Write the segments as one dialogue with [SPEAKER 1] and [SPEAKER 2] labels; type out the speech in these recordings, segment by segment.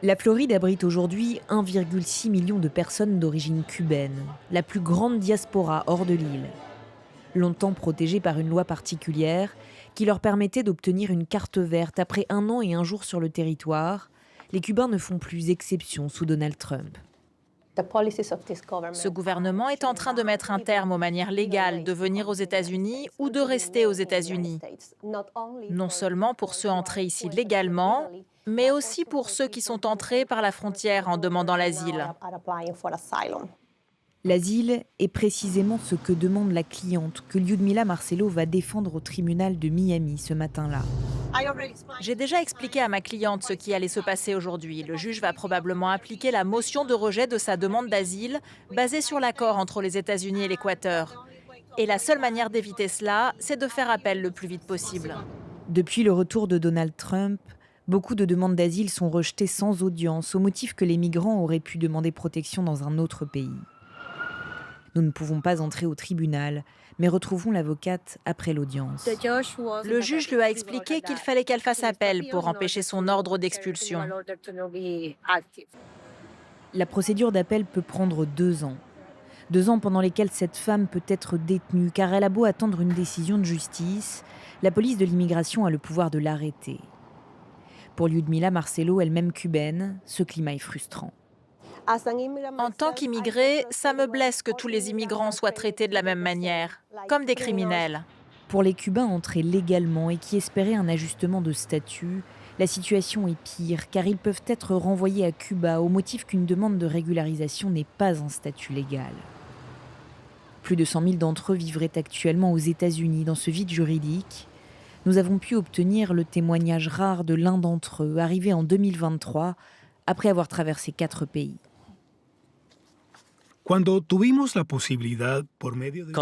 [SPEAKER 1] La Floride abrite aujourd'hui 1,6 million de personnes d'origine cubaine, la plus grande diaspora hors de l'île. Longtemps protégés par une loi particulière qui leur permettait d'obtenir une carte verte après 1 an et 1 jour sur le territoire, les Cubains ne font plus exception sous Donald Trump.
[SPEAKER 2] Ce gouvernement est en train de mettre un terme aux manières légales de venir aux États-Unis ou de rester aux États-Unis. Non seulement pour ceux entrés ici légalement, mais aussi pour ceux qui sont entrés par la frontière en demandant l'asile.
[SPEAKER 1] L'asile est précisément ce que demande la cliente que Lyudmila Marcelo va défendre au tribunal de Miami ce matin-là.
[SPEAKER 2] J'ai déjà expliqué à ma cliente ce qui allait se passer aujourd'hui. Le juge va probablement appliquer la motion de rejet de sa demande d'asile basée sur l'accord entre les États-Unis et l'Équateur. Et la seule manière d'éviter cela, c'est de faire appel le plus vite possible.
[SPEAKER 1] Depuis le retour de Donald Trump, beaucoup de demandes d'asile sont rejetées sans audience au motif que les migrants auraient pu demander protection dans un autre pays. Nous ne pouvons pas entrer au tribunal, mais retrouvons l'avocate après l'audience.
[SPEAKER 2] Le juge lui a expliqué qu'il fallait qu'elle fasse appel pour empêcher son ordre d'expulsion.
[SPEAKER 1] La procédure d'appel peut prendre 2 ans. 2 ans pendant lesquels cette femme peut être détenue, car elle a beau attendre une décision de justice, la police de l'immigration a le pouvoir de l'arrêter. Pour Lyudmila Marcelo, elle-même cubaine, ce climat est frustrant.
[SPEAKER 2] En tant qu'immigrée, ça me blesse que tous les immigrants soient traités de la même manière, comme des criminels.
[SPEAKER 1] Pour les Cubains entrés légalement et qui espéraient un ajustement de statut, la situation est pire car ils peuvent être renvoyés à Cuba au motif qu'une demande de régularisation n'est pas un statut légal. Plus de 100 000 d'entre eux vivraient actuellement aux États-Unis dans ce vide juridique. Nous avons pu obtenir le témoignage rare de l'un d'entre eux, arrivé en 2023, après avoir traversé 4 pays.
[SPEAKER 3] Quand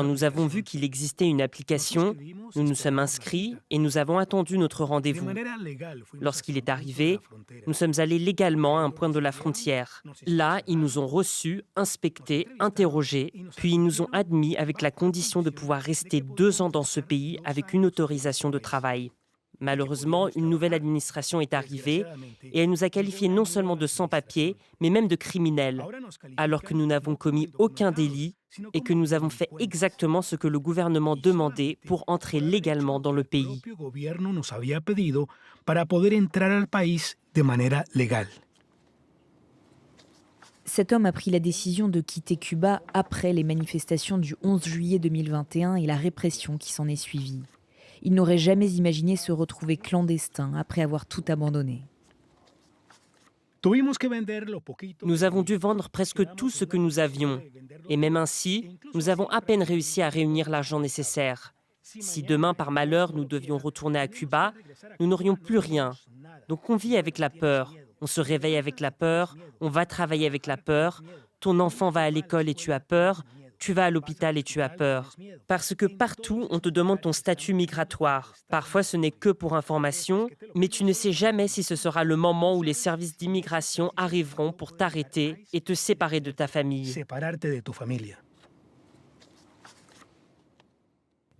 [SPEAKER 4] nous avons vu qu'il existait une application, nous nous sommes inscrits et nous avons attendu notre rendez-vous. Lorsqu'il est arrivé, nous sommes allés légalement à un point de la frontière. Là, ils nous ont reçus, inspectés, interrogés, puis ils nous ont admis avec la condition de pouvoir rester 2 ans dans ce pays avec une autorisation de travail. Malheureusement, une nouvelle administration est arrivée et elle nous a qualifiés non seulement de sans-papiers, mais même de criminels, alors que nous n'avons commis aucun délit et que nous avons fait exactement ce que le gouvernement demandait pour entrer légalement dans le pays.
[SPEAKER 1] Cet homme a pris la décision de quitter Cuba après les manifestations du 11 juillet 2021 et la répression qui s'en est suivie. Il n'aurait jamais imaginé se retrouver clandestin après avoir tout abandonné.
[SPEAKER 4] Nous avons dû vendre presque tout ce que nous avions. Et même ainsi, nous avons à peine réussi à réunir l'argent nécessaire. Si demain, par malheur, nous devions retourner à Cuba, nous n'aurions plus rien. Donc on vit avec la peur. On se réveille avec la peur. On va travailler avec la peur. Ton enfant va à l'école et tu as peur. Tu vas à l'hôpital et tu as peur. Parce que partout, on te demande ton statut migratoire. Parfois, ce n'est que pour information, mais tu ne sais jamais si ce sera le moment où les services d'immigration arriveront pour t'arrêter et te séparer de ta famille.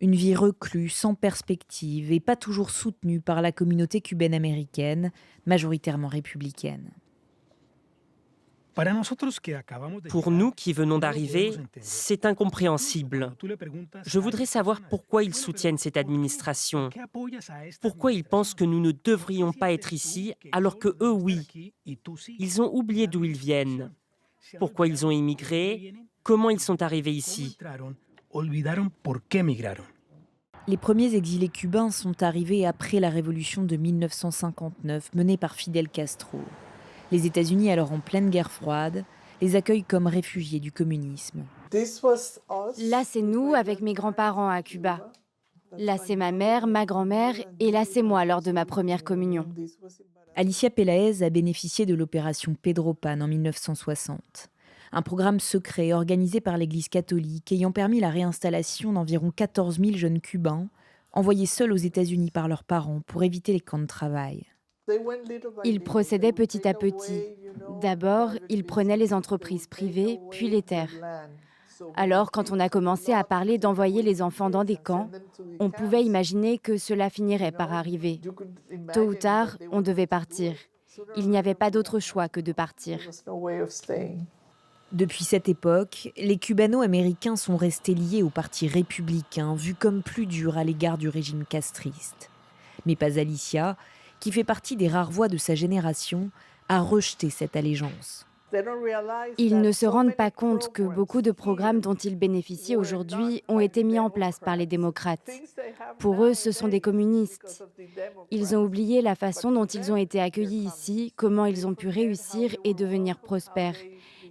[SPEAKER 1] Une vie reclue, sans perspective et pas toujours soutenue par la communauté cubaine-américaine, majoritairement républicaine.
[SPEAKER 4] Pour nous qui venons d'arriver, c'est incompréhensible. Je voudrais savoir pourquoi ils soutiennent cette administration. Pourquoi ils pensent que nous ne devrions pas être ici alors que eux, oui. Ils ont oublié d'où ils viennent. Pourquoi ils ont immigré? Comment ils sont arrivés ici?
[SPEAKER 1] Les premiers exilés cubains sont arrivés après la révolution de 1959 menée par Fidel Castro. Les États-Unis, alors en pleine guerre froide, les accueillent comme réfugiés du communisme.
[SPEAKER 5] Là, c'est nous avec mes grands-parents à Cuba. Là, c'est ma mère, ma grand-mère et là, c'est moi lors de ma première communion.
[SPEAKER 1] Alicia Peláez a bénéficié de l'opération Pedro Pan en 1960. Un programme secret organisé par l'Église catholique ayant permis la réinstallation d'environ 14 000 jeunes Cubains, envoyés seuls aux États-Unis par leurs parents pour éviter les camps de travail.
[SPEAKER 5] Ils procédaient petit à petit. D'abord, ils prenaient les entreprises privées, puis les terres. Alors, quand on a commencé à parler d'envoyer les enfants dans des camps, on pouvait imaginer que cela finirait par arriver. Tôt ou tard, on devait partir. Il n'y avait pas d'autre choix que de partir.
[SPEAKER 1] Depuis cette époque, les Cubano-Américains sont restés liés au parti républicain, vu comme plus dur à l'égard du régime castriste. Mais pas Alicia, qui fait partie des rares voix de sa génération, a rejeté cette allégeance.
[SPEAKER 5] Ils ne se rendent pas compte que beaucoup de programmes dont ils bénéficient aujourd'hui ont été mis en place par les démocrates. Pour eux, ce sont des communistes. Ils ont oublié la façon dont ils ont été accueillis ici, comment ils ont pu réussir et devenir prospères.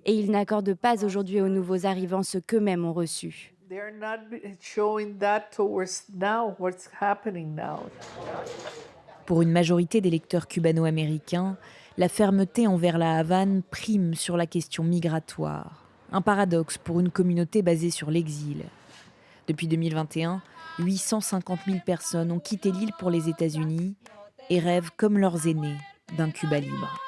[SPEAKER 5] Et ils n'accordent pas aujourd'hui aux nouveaux arrivants ce qu'eux-mêmes ont reçu.
[SPEAKER 1] Pour une majorité d'électeurs cubano-américains, la fermeté envers la Havane prime sur la question migratoire. Un paradoxe pour une communauté basée sur l'exil. Depuis 2021, 850 000 personnes ont quitté l'île pour les États-Unis et rêvent, comme leurs aînés, d'un Cuba libre.